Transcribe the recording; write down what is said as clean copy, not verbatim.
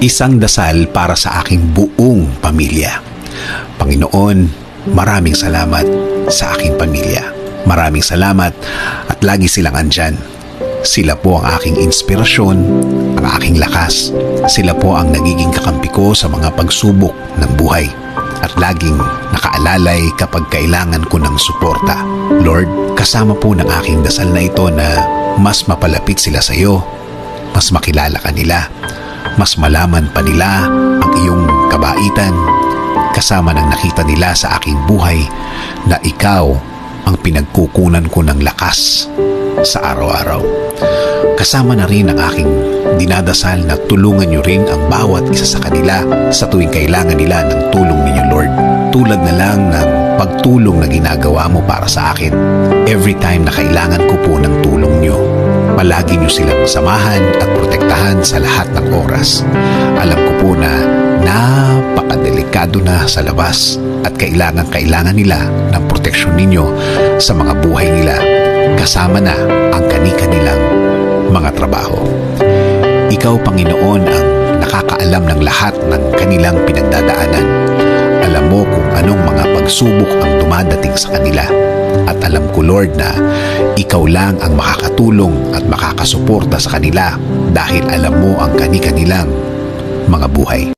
Isang dasal para sa aking buong pamilya. Panginoon, maraming salamat sa aking pamilya. Maraming salamat at lagi silang andyan. Sila po ang aking inspirasyon, ang aking lakas. Sila po ang nagiging kakampi ko sa mga pagsubok ng buhay. At laging nakaalalay kapag kailangan ko ng suporta. Lord, kasama po ng aking dasal na ito na mas mapalapit sila sa iyo, mas makilala ka nila, mas malaman pa nila ang iyong kabaitan, kasama ng nakita nila sa aking buhay na ikaw ang pinagkukunan ko ng lakas sa araw-araw. Kasama na rin ang aking dinadasal na tulungan niyo rin ang bawat isa sa kanila sa tuwing kailangan nila ng tulong ninyo, Lord. Tulad na lang ng pagtulong na ginagawa mo para sa akin. Every time na kailangan ko po ng tulong niyo, palagi niyo silang samahan at protektahan sa lahat ng oras. Alam ko po na napakadelikado na sa labas at kailangan nila ng proteksyon ninyo sa mga buhay nila, kasama na ang kani-kanilang mga trabaho. Ikaw, Panginoon, ang nakakaalam ng lahat ng kanilang pinagdadaanan. Alam mo kung anong mga pagsubok ang dumadating sa kanila. At alam ko, Lord, na ikaw lang ang makakatulong at makakasuporta sa kanila dahil alam mo ang kani-kanilang mga buhay.